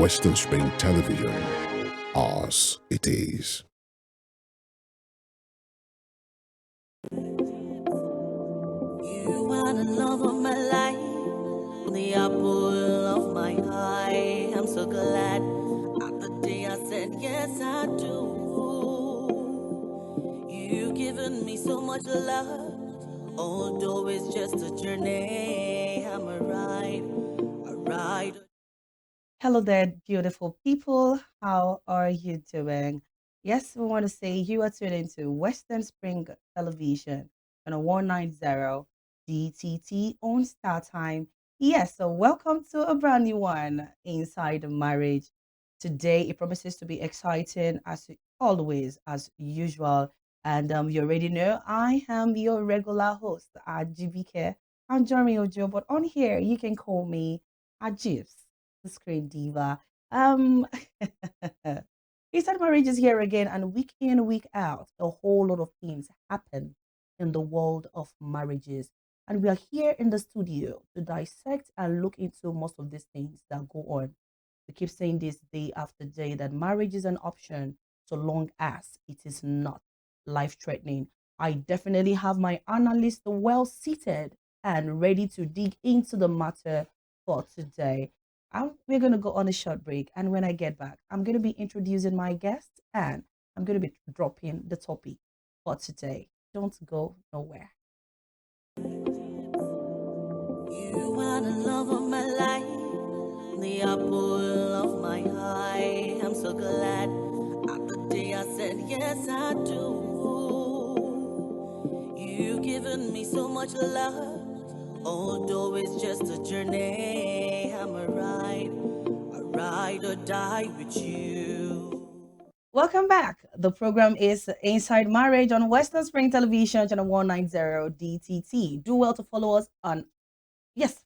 Western Spring Television. Ours it is. You are the love of my life, the apple of my eye. I'm so glad at the day I said yes I do. You've given me so much love, although it's just a journey. I'm a ride. Hello there, beautiful people. How are you doing? Yes, we want to say you are tuned into Western Spring Television on a 190 DTT on Star Time. Yes, so welcome to a brand new one, Inside Marriage. Today, it promises to be exciting as always, as usual. And you already know I am your regular host, Ajibike. I'm Anjorin Ojo, but on here, you can call me Ajibs, the screen diva. Um, Inside Marriage is here again, and week in, week out, a whole lot of things happen in the world of marriages. And we are here in the studio to dissect and look into most of these things that go on. We keep saying this day after day that marriage is an option so long as it is not life threatening. I definitely have my analyst well seated and ready to dig into the matter for today. We're going to go on a short break. And when I get back, I'm going to be introducing my guests and I'm going to be dropping the topic for today. Don't go nowhere. You are the love of my life, the apple of my eye. I'm so glad at the day I said yes I do. You've given me so much love, although it's just a journey. I'm a ride or die with you. Welcome back. The program is Inside Marriage on Western Spring Television, channel 190 DTT. Do well to follow us on,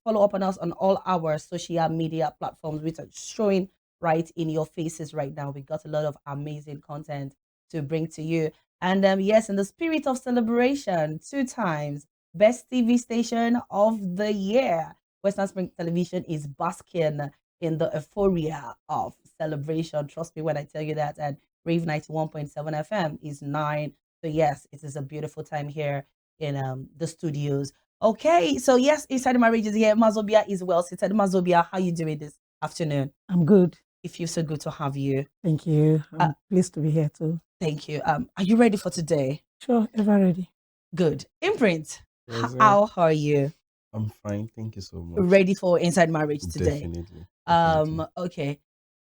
follow up on us on all our social media platforms, which are showing right in your faces right now. We got a lot of amazing content to bring to you. And yes, in the spirit of celebration, 2 times Best TV Station of the Year, Western Spring Television is basking in the euphoria of celebration. Trust me when I tell you that. And Rave 91.7 FM is 9. So yes, it is a beautiful time here in the studios. Okay, so yes, Inside Marriage is here. Mazobia is well seated. Mazobia, how you doing this afternoon? I'm good. It feels so good to have you. Thank you. I'm pleased to be here too. Thank you. Are you ready for today? Sure, ever ready. Good. Imprint, Yes, how are you? I'm fine. Thank you so much. Ready for Inside Marriage today? Definitely.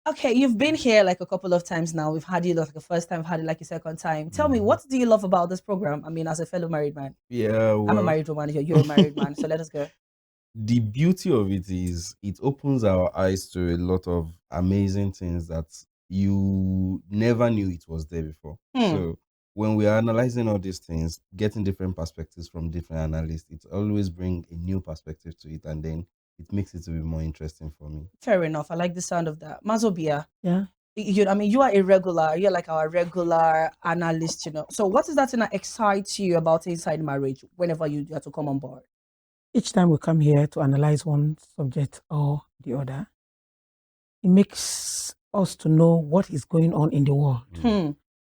Okay, you've been here like a couple of times now. We've had you like the first time, had you like a second time. Tell me, what do you love about this program? I mean, as a fellow married man. Yeah, well, I'm a married woman, you're a married man, so let us go. The beauty of it is it opens our eyes to a lot of amazing things that you never knew it was there before. So when we are analyzing all these things, getting different perspectives from different analysts, it always brings a new perspective to it, and then it makes it to be more interesting for me. Fair enough. I like the sound of that. Mazobia. Yeah. You are a regular. You're like our regular analyst, So what is that thing that excites you about Inside Marriage whenever you have to come on board? Each time we come here to analyze one subject or the other, it makes us to know what is going on in the world.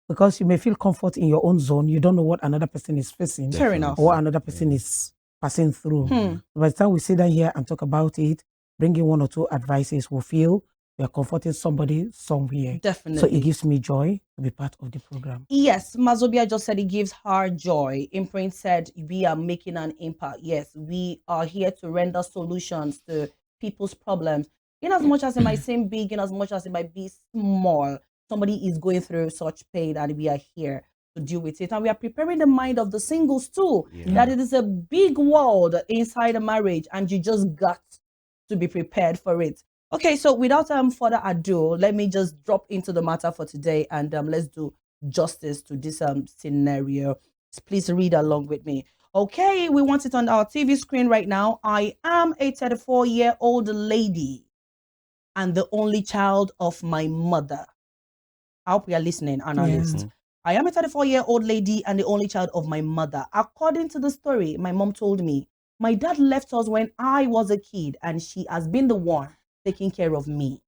Because you may feel comfort in your own zone. You don't know what another person is facing. Fair enough. Or what another person is passing through. By the time we sit down here and talk about it, bring in 1 or 2 advices, we feel we are comforting somebody somewhere. Definitely. So it gives me joy to be part of the program. Yes, Mazobia just said it gives her joy. Imprint said we are making an impact. Yes, we are here to render solutions to people's problems. In as much as it might seem big, in as much as it might be small, somebody is going through such pain and we are here to deal with it. And we are preparing the mind of the singles too. That it is a big world inside a marriage and you just got to be prepared for it. Okay, so without further ado, let me just drop into the matter for today and let's do justice to this scenario. Please read along with me. Okay, we want it on our TV screen right now. I am a 34-year-old lady and the only child of my mother. I hope we are listening, analyst. I am a 34-year-old lady and the only child of my mother. According to the story, my mom told me, my dad left us when I was a kid and she has been the one taking care of me.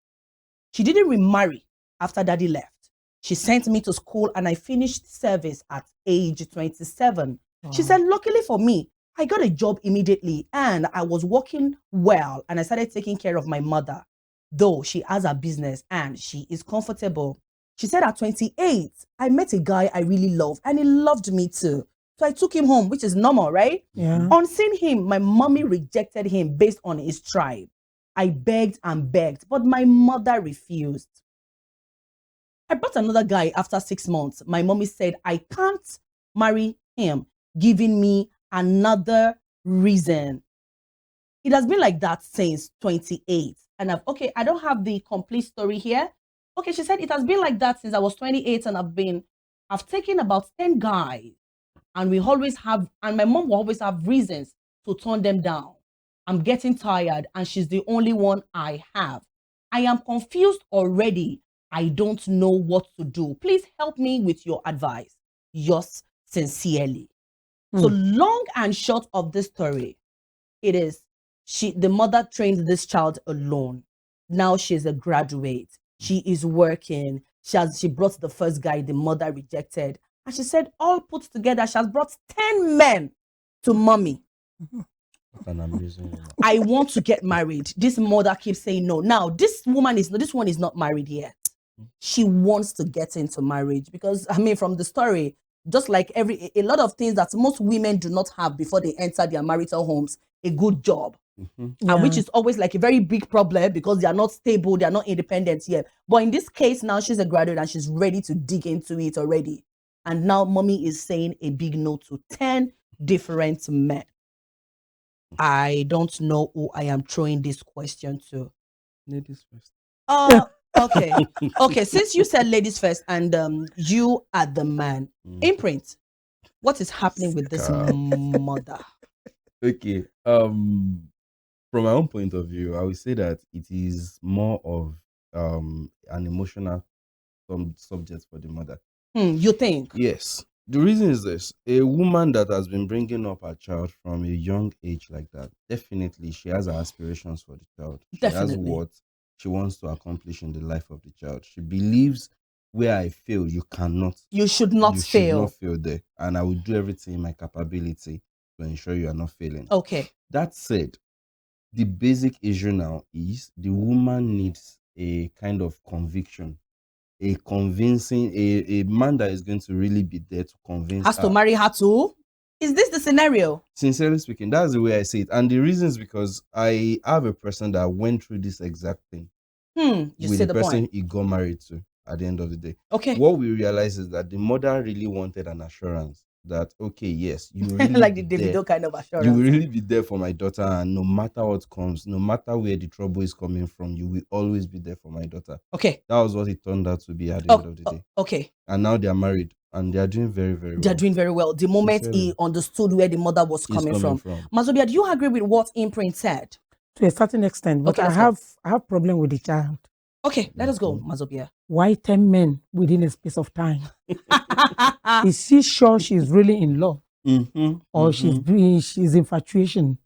She didn't remarry after daddy left. She sent me to school and I finished service at age 27. She said, luckily for me, I got a job immediately and I was working well and I started taking care of my mother, though she has a business and she is comfortable. She said at 28, I met a guy I really loved and he loved me too. So I took him home, which is normal, right? Yeah. On seeing him, my mommy rejected him based on his tribe. I begged and begged, but my mother refused. I brought another guy after 6 months. My mommy said, I can't marry him, giving me another reason. It has been like that since 28. And I don't have the complete story here. Okay, she said it has been like that since I was 28 and I've taken about 10 guys and my mom will always have reasons to turn them down. I'm getting tired and she's the only one I have. I am confused already. I don't know what to do. Please help me with your advice. Yours sincerely. So long and short of this story, it is the mother trained this child alone. Now she's a graduate. She is working. She brought the first guy the mother rejected. And she said, all put together, she has brought 10 men to mommy. An amazing. I want to get married. This mother keeps saying no. Now, this one is not married yet. She wants to get into marriage because, from the story, just like a lot of things that most women do not have before they enter their marital homes, a good job. And which is always like a very big problem because they are not stable, they are not independent yet. But in this case, now she's a graduate and she's ready to dig into it already. And now mommy is saying a big no to 10 different men. I don't know who I am throwing this question to. Ladies first. Okay. Okay, since you said ladies first and you are the man, Imprint, what is happening with this mother? Okay. From my own point of view, I would say that it is more of an emotional subject for the mother. You think? Yes. The reason is this: a woman that has been bringing up her child from a young age like that, definitely she has her aspirations for the child. She has what she wants to accomplish in the life of the child. She believes where I fail, you cannot. You should not fail. You should not fail there. And I will do everything in my capability to ensure you are not failing. Okay. That said, the basic issue now is the woman needs a kind of conviction. A convincing, a man that is going to really be there to convince has her. To marry her too? Is this the scenario? Sincerely speaking, that's the way I see it. And the reason is because I have a person that went through this exact thing with the person he got married to at the end of the day. Okay. What we realized is that the mother really wanted an assurance that, okay, yes, you really like the Davido kind of assurance. You will really be there for my daughter, and no matter what comes, no matter where the trouble is coming from, you will always be there for my daughter. Okay. That was what it turned out to be at the end of the day. Okay. And now they are married and they are doing very, very well. They are doing very well. The moment he understood where the mother was coming from. Mazobia, do you agree with what Imprint said? To a certain extent, but I have problem with the child. Okay, let us go, Mazobia. Why 10 men within a space of time? Is she sure she's really in love? Or she's infatuation?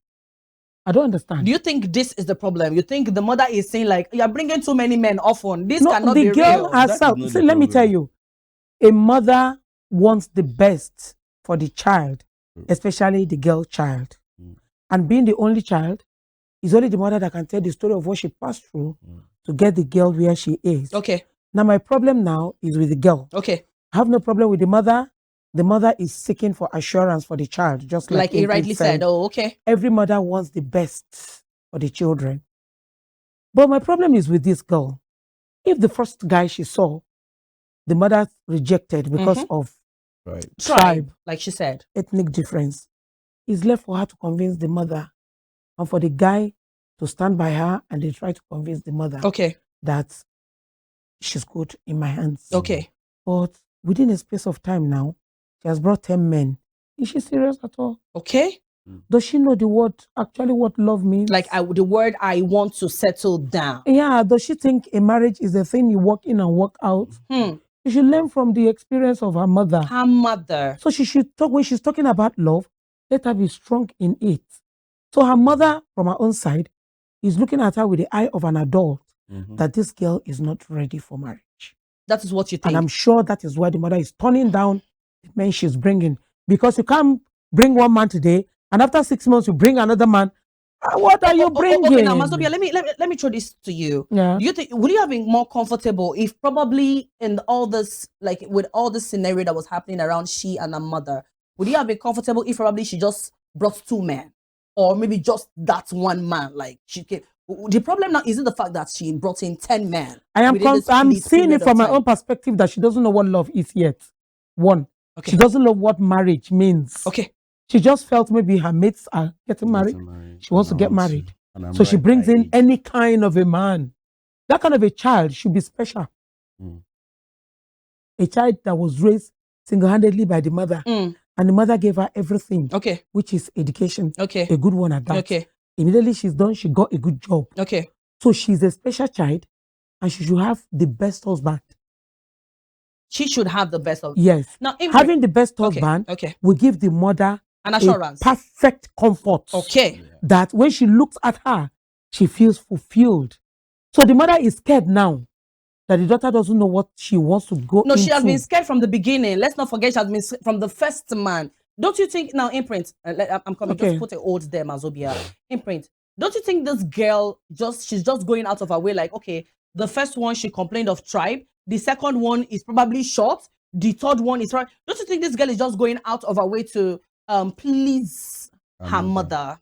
I don't understand. Do you think this is the problem? You think the mother is saying like, you're bringing too many men often. This cannot be real. The girl herself. See, let me tell you, a mother wants the best for the child, especially the girl child. And being the only child, it's only the mother that can tell the story of what she passed through to get the girl where she is. Okay. Now, my problem now is with the girl. Okay. I have no problem with the mother. The mother is seeking for assurance for the child, just like he rightly said. Oh, okay. Every mother wants the best for the children. But my problem is with this girl. If the first guy she saw, the mother rejected because of tribe, like she said, ethnic difference, it's left for her to convince the mother and for the guy to stand by her and they try to convince the mother that she's good in my hands. Okay. But within a space of time now, she has brought 10 men. Is she serious at all? Okay. Does she know what love means? Like the word I want to settle down. Yeah. Does she think a marriage is a thing you walk in and walk out? She should learn from the experience of her mother. Her mother. So she should talk, when she's talking about love, let her be strong in it. So her mother, from her own side, is looking at her with the eye of an adult that this girl is not ready for marriage. That is what you think. And I'm sure that is why the mother is turning down the men she's bringing. Because you can't bring one man today, and after 6 months you bring another man. What are you bringing? Okay, now Mazobia, let me throw this to you. Yeah. Do you think, would you have been more comfortable if probably in all this, like with all this scenario that was happening around she and her mother, would you have been comfortable if probably she just brought 2 men, or maybe just that one man? Like she came. The problem now isn't the fact that she brought in 10 men. I'm seeing it from my own perspective that she doesn't know what love is yet. One, okay. She doesn't know what marriage means. Okay. She just felt maybe her mates are getting married. She wants to get married. So she brings in any kind of a man. That kind of a child should be special. A child that was raised single-handedly by the mother. And the mother gave her everything. Okay. Which is education. Okay. A good one at that. Okay. Immediately she's done, she got a good job. Okay. So she's a special child and she should have the best husband. She should have the best husband. Yes. Now, having the best husband will give the mother an assurance, perfect comfort. Okay. That when she looks at her, she feels fulfilled. So the mother is scared now that the daughter doesn't know what she wants to go into. No, she has been scared from the beginning. Let's not forget she has been from the first man. Don't you think now, Imprint? I'm coming. Okay. Just put a hold there, Mazobia. Imprint. Don't you think this girl she's just going out of her way? Like, okay, the first one she complained of tribe. The second one is probably short. The third one is right. Don't you think this girl is just going out of her way to please her mother?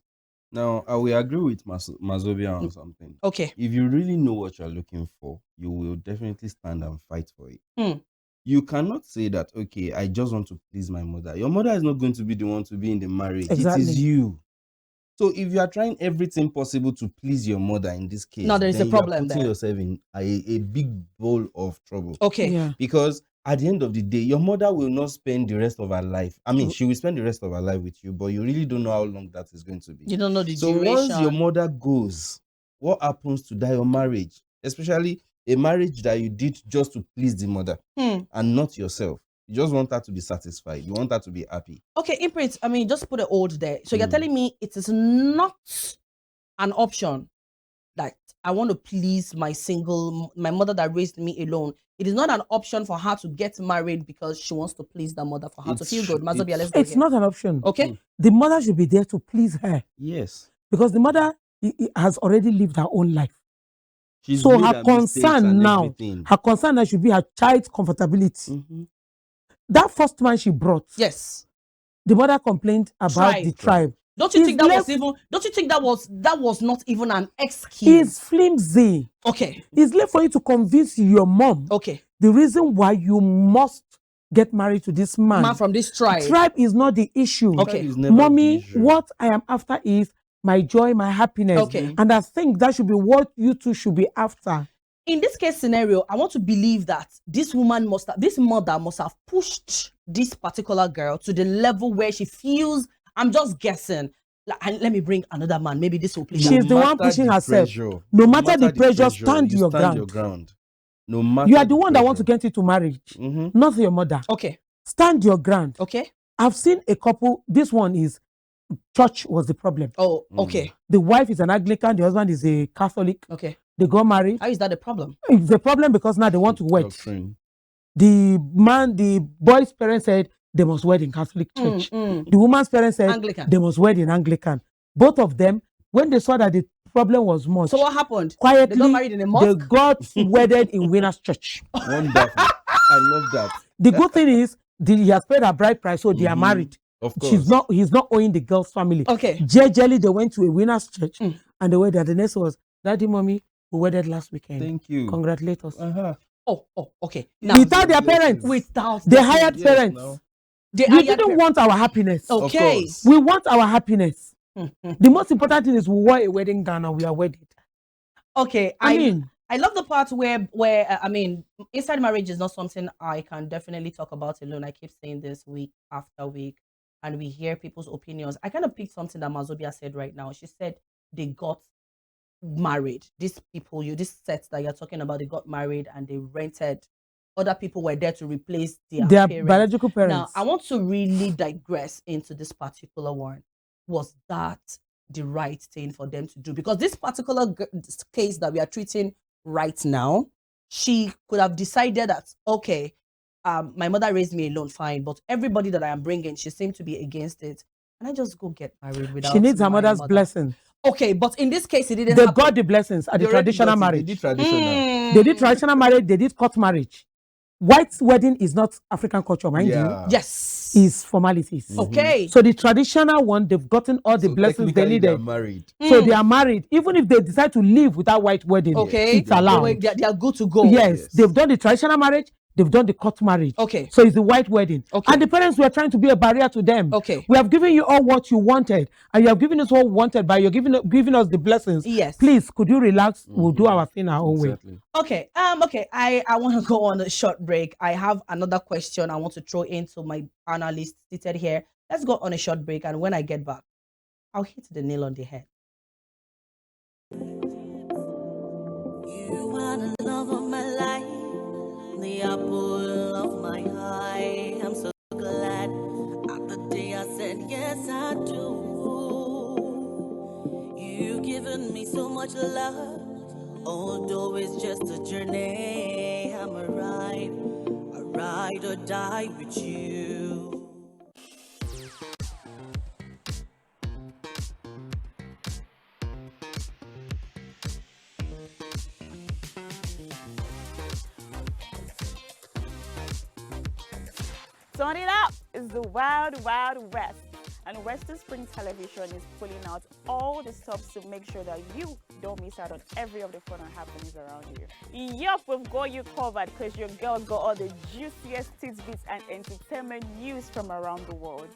Now, I will agree with Mazobia on something. Okay. If you really know what you're looking for, you will definitely stand and fight for it. You cannot say that, okay, I just want to please my mother. Your mother is not going to be the one to be in the marriage. Exactly. It is you. So if you are trying everything possible to please your mother in this case, there is a problem. You are putting yourself in a big bowl of trouble. Okay. Yeah. Because at the end of the day, your mother will not spend the rest of her life. I mean, she will spend the rest of her life with you, but you really don't know how long that is going to be. You don't know the duration. So once your mother goes, what happens to that your marriage? Especially a marriage that you did just to please the mother and not yourself. You just want her to be satisfied. You want her to be happy. Okay, Imprint, I mean, just put a hold there. So you're telling me it is not an option that I want to please my mother that raised me alone. It is not an option for her to get married because she wants to please the mother, for her to feel good. Mazobia, let's go. It's not an option. Okay. The mother should be there to please her. Yes. Because the mother has already lived her own life. She's so her concern now should be her child's comfortability. That first man she brought. Yes. The mother complained about the tribe. Don't you think that was not even an excuse? It's flimsy. Okay. It's left for you to convince your mom. Okay. The reason why you must get married to this man from this tribe. Tribe is not the issue. Okay. Mommy, what I am after is my joy, my happiness. Okay. And I think that should be what you two should be after. In this case scenario, I want to believe that this mother must have pushed this particular girl to the level where she feels, I'm just guessing, like, let me bring another man. Maybe this will please her. She's the one pushing herself. No matter the pressure, stand your ground. No matter you are the one that wants to get into marriage, not your mother. Okay. Stand your ground. Okay. I've seen a couple, this one is, church was the problem. Oh, okay. The wife is an Anglican, the husband is a Catholic. Okay. They got married. How is that a problem? It's a problem because now they want to wed. The boy's parents said they must wed in Catholic church. The woman's parents said Anglican. They must wed in Anglican. Both of them, when they saw that the problem was much. So what happened? Quietly, they got married in a mosque? They got wedded in Winners Church. Wonderful. I love that. The good thing is, he has paid her bride price, so they are married. Of course. He's not owing the girl's family. Okay. Jelly, they went to a Winners Church and they wedded. The next was, Daddy, Mommy, we wedded last weekend. Thank you. Congratulate us. Oh, okay. Now, without their parents. They hired parents. No. We didn't want our happiness. Okay. We want our happiness. The most important thing is we wore a wedding gown and we are wedded. Okay. I love the part where inside marriage is not something I can definitely talk about alone. I keep saying this week after week, and we hear people's opinions. I kind of picked something that Mazobia said right now. She said they got married. These people, this set that you're talking about, they got married and they rented. Other people were there to replace their biological parents. Now, I want to really digress into this particular one. Was that the right thing for them to do? Because this particular case that we are treating right now, she could have decided that, okay, my mother raised me alone, fine, but everybody that I am bringing, she seemed to be against it. And I just go get married without She needs her my mother's mother. blessing. Okay, but in this case, it didn't They happen. got the blessings at They the already traditional got it. They marriage. did traditional. They did traditional marriage, they did court marriage. White wedding is not African culture, mind you. Yeah. Yes. Is formalities. Okay. So the traditional one, they've gotten all the So blessings they technically, they are needed. married. So they are married. Even if they decide to live without white wedding, Okay. it's allowed. They are good to go. Yes, they've done the traditional marriage, they've done the court marriage. Okay. So it's the white wedding. Okay. And the parents were trying to be a barrier to them. Okay. We have given you all what you wanted, and you have given us what we wanted by you're giving us the blessings. Yes. Please, could you relax? We'll do our thing our own way. Okay. Okay. I want to go on a short break. I have another question I want to throw into my analyst seated here. Let's go on a short break, and when I get back, I'll hit the nail on the head. You are the love of my life, the apple of my eye. I'm so glad at the day I said yes, I do. You've given me so much love, although it's just a journey. I'm a ride or die with you. Turn it up! It's the Wild Wild West, and Western Spring Television is pulling out all the stops to make sure that you don't miss out on every of the fun and happenings around you. Yup, we've got you covered because your girls got all the juiciest tidbits and entertainment news from around the world.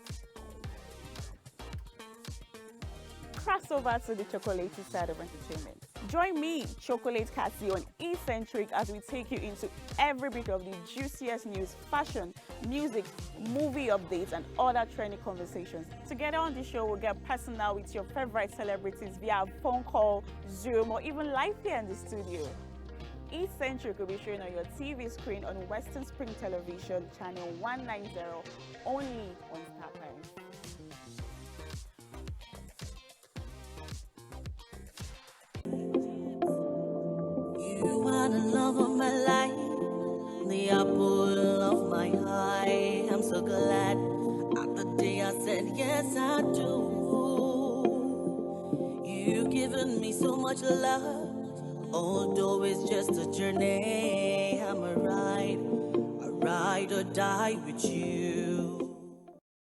Cross over to the chocolatey side of entertainment. Join me, Chocolate Cassie, on Eccentric as we take you into every bit of the juiciest news, fashion, music, movie updates, and other trending conversations. Together on the show, we'll get personal with your favorite celebrities via phone call, Zoom, or even live here in the studio. Eccentric will be shown on your TV screen on Western Spring Television, channel 190, only on Star Times. You are the love of my life, the apple of my eye. I'm so glad at the day I said yes, I do. You've given me so much love, although it's just a journey. I'm a ride or die with you.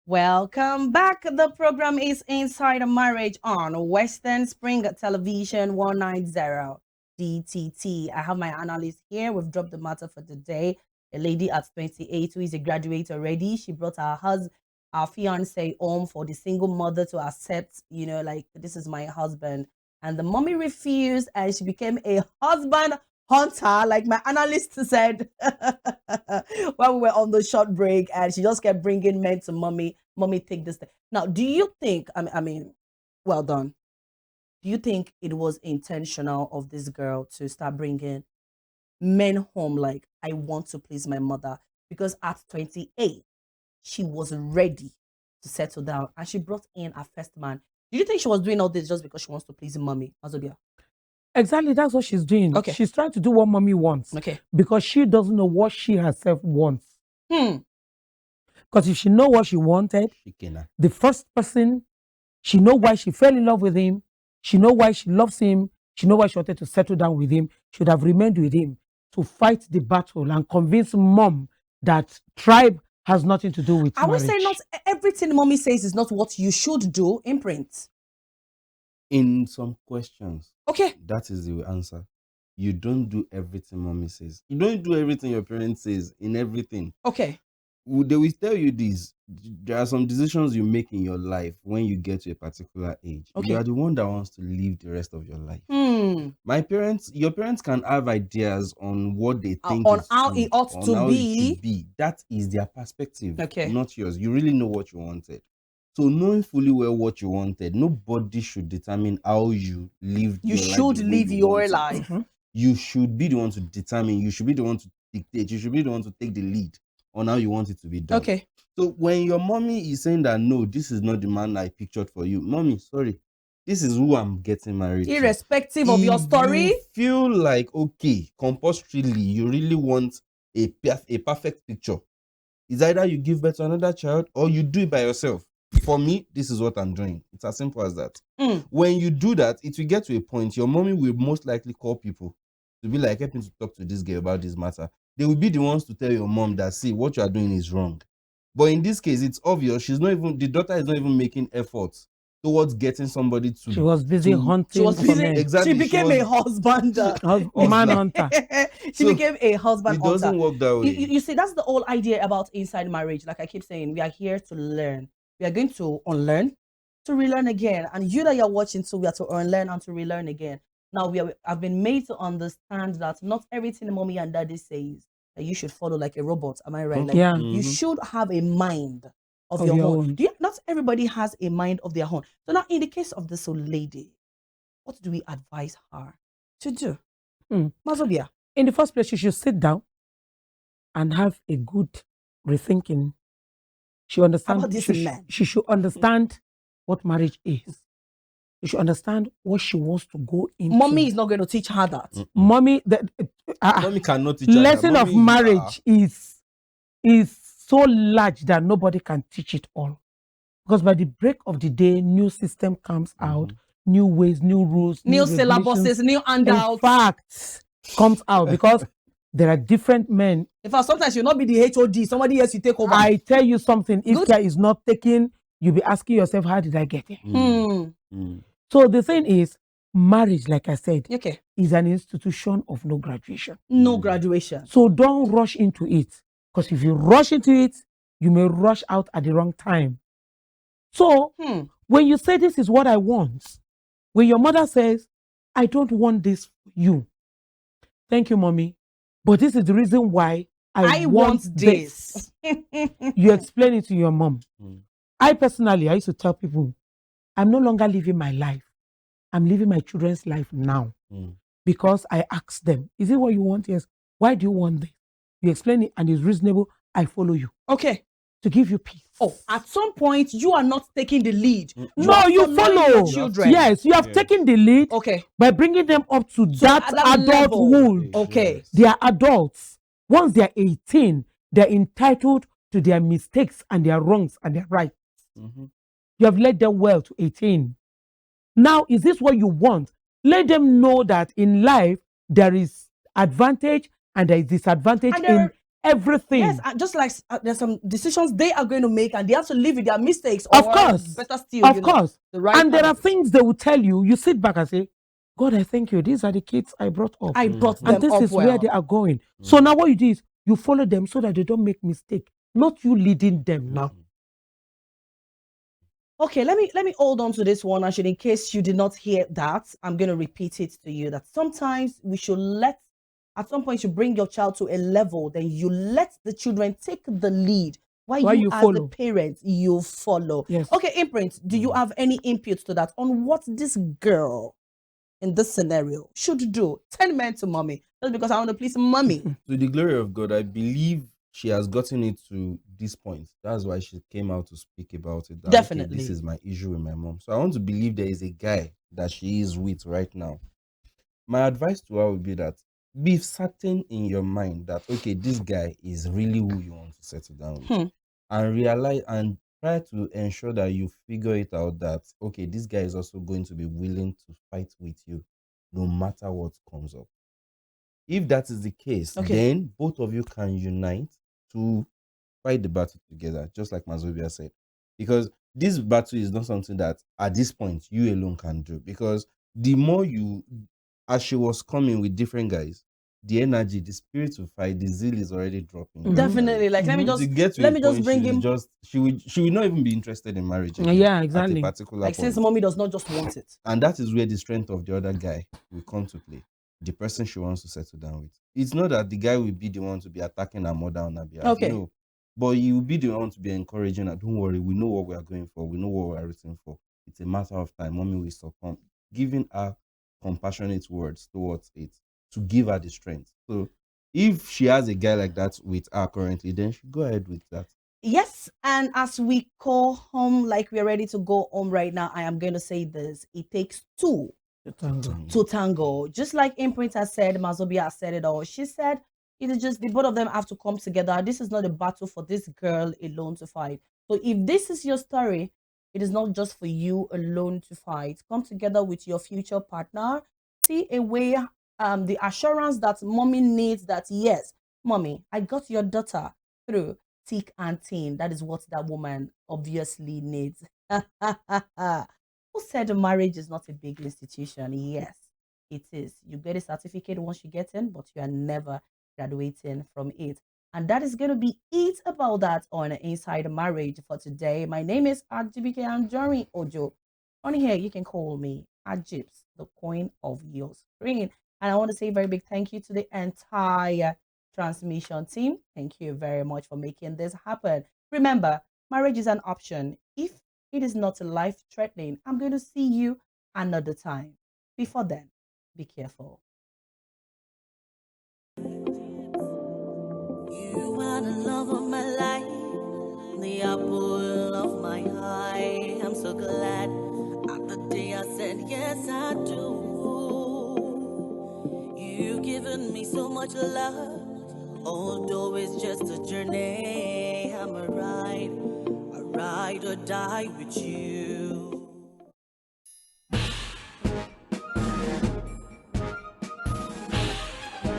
Welcome back. The program is Inside a Marriage on Western Spring Television 190 DTT. I have my analyst here. We've dropped the matter for today. A lady at 28 who is a graduate already. She brought her fiance home for the single mother to accept, like, this is my husband. And the mommy refused, and she became a husband hunter, like my analyst said while we were on the short break, and she just kept bringing men to mommy, take this thing. Now, do you think, I mean, well done. Do you think it was intentional of this girl to start bringing men home like, I want to please my mother? Because at 28, she was ready to settle down, and she brought in her first man. Do you think she was doing all this just because she wants to please mommy, Mazobia? Exactly, that's what she's doing. Okay. She's trying to do what mommy wants. Okay. Because she doesn't know what she herself wants. Because if she know what she wanted, the first person, she know why she fell in love with him, she know why she loves him, she know why she wanted to settle down with him, should have remained with him to fight the battle and convince mom that tribe has nothing to do with marriage. I would say not everything mommy says is not what you should do, imprint. In some questions, okay, that is the answer. You don't do everything mommy says. You don't do everything your parents says in everything. Okay. They will tell you this. There are some decisions you make in your life when you get to a particular age. Okay. You are the one that wants to live the rest of your life. Your parents can have ideas on what they think on is how good, it ought on to how be. It should be. That is their perspective, okay, not yours. You really know what you wanted. So knowing fully well what you wanted, nobody should determine how you live your life. You should live your life. You should be the one to determine. You should be the one to dictate. You should be the one to take the lead on how you want it to be done. Okay. So when your mommy is saying that, no, this is not the man I pictured for you, mommy, sorry, this is who I'm getting married to. Irrespective of your story. You feel like, okay, compulsorily, you really want a perfect picture. It's either you give birth to another child or you do it by yourself. For me, this is what I'm doing. It's as simple as that. When you do that, it will get to a point, your mommy will most likely call people to be like, help me to talk to this girl about this matter. They will be the ones to tell your mom that, see, what you are doing is wrong. But in this case, it's obvious. The daughter is not even making efforts towards getting somebody to. She was busy hunting. She was busy. Exactly. She became a husband. Man hunter. She became a husband hunter. It doesn't work that way. You see, that's the whole idea about inside marriage. Like I keep saying, we are here to learn. We are going to unlearn, to relearn again. And you that you're watching, so we are to unlearn and to relearn again. Now I've been made to understand that not everything mommy and daddy says that you should follow like a robot. Am I right? Like, yeah. You should have a mind of your own. Not everybody has a mind of their own. So now, in the case of this old lady, what do we advise her to do? Mazobia. In the first place, she should sit down and have a good rethinking. She should understand what marriage is. She should understand what she wants to go into. Mommy is not going to teach her that. Mommy cannot teach her lesson that. Of marriage is so large that nobody can teach it all. Because by the break of the day, new system comes out, new ways, new rules, new syllabuses, new handouts. In fact, comes out because there are different men. In fact, sometimes you'll not be the HOD, somebody else you take over. I tell you something, if care is not taken, you'll be asking yourself, how did I get here? So the thing is, marriage, like I said, is an institution of no graduation. No graduation. So don't rush into it. Because if you rush into it, you may rush out at the wrong time. So when you say this is what I want, when your mother says, I don't want this for you. Thank you, mommy. But this is the reason why I want this. You explain it to your mom. I used to tell people, I'm no longer living my life. I'm living my children's life now. Because I asked them, is it what you want? Yes. Why do you want this? You explain it and it's reasonable. I follow you. Okay. To give you peace. Oh, at some point, you are not taking the lead. No, you follow. Children. Yes, you have taken the lead. Okay. By bringing them up to that adulthood. Okay. They are adults. Once they are 18, they're entitled to their mistakes and their wrongs and their rights. You have led them well to 18. Now, is this what you want? Let them know that in life, there is advantage and there is disadvantage in everything. Yes, just like there's some decisions they are going to make and they have to live with their mistakes. Of course. Better still, of course. And there are things they will tell you. You sit back and say, God, I thank you. These are the kids I brought up. I brought them up. And this is well. Where they are going. So now what you do is you follow them so that they don't make mistake. Not you leading them now. Okay, let me hold on to this one, actually, in case you did not hear that. I'm going to repeat it to you that sometimes we should at some point you bring your child to a level, then you let the children take the lead. While you as follow. The parent, you follow. Yes. Okay, Imprint, do you have any input to that on what this girl in this scenario should do? 10 men to mommy, just because I want to please mommy. To the glory of God, I believe she has gotten it to this point. That's why she came out to speak about it. Definitely. Okay, this is my issue with my mom. So I want to believe there is a guy that she is with right now. My advice to her would be that be certain in your mind that, okay, this guy is really who you want to settle down with. And realize and try to ensure that you figure it out that, okay, this guy is also going to be willing to fight with you no matter what comes up. If that is the case, then both of you can unite to fight the battle together, just like Mazobia said. Because this battle is not something that at this point you alone can do. Because the more as she was coming with different guys, the energy, the spirit to fight, the zeal is already dropping. Definitely. Like let me just bring him. She will not even be interested in marriage again. Yeah, exactly. At a particular like point. Since mommy does not just want it. And that is where the strength of the other guy will come to play. The person she wants to settle down with. It's not that the guy will be the one to be attacking her mother on her behalf. Okay. No. But he will be the one to be encouraging her. Don't worry, we know what we are going for. We know what we are written for. It's a matter of time. Mommy will succumb. Giving her compassionate words towards it to give her the strength. So if she has a guy like that with her currently, then she go ahead with that. Yes, and as we call home, like we're ready to go home right now, I am going to say this: it takes two The tango. to tango. Just like Imprint has said, Mazobia has said it all. She said it is just the both of them have to come together. This is not a battle for this girl alone to fight. So if this is your story, it is not just for you alone to fight. Come together with your future partner. See a way, the assurance that mommy needs that yes, mommy, I got your daughter through thick and thin. That is what that woman obviously needs. Who said marriage is not a big institution? Yes, it is. You get a certificate once you get in, but you are never graduating from it. And that is going to be it about that on Inside Marriage for today. My name is Ajibike Anjorin Ojo. On here, you can call me Ajibs, the coin of your screen. And I want to say a very big thank you to the entire transmission team. Thank you very much for making this happen. Remember, marriage is an option. If it is not life threatening, I'm going to see you another time. Before then, be careful. You are the love of my life, the apple of my eye. I'm so glad at the day I said yes, I do. You've given me so much love, although it's just a journey. I'm a ride or die with you.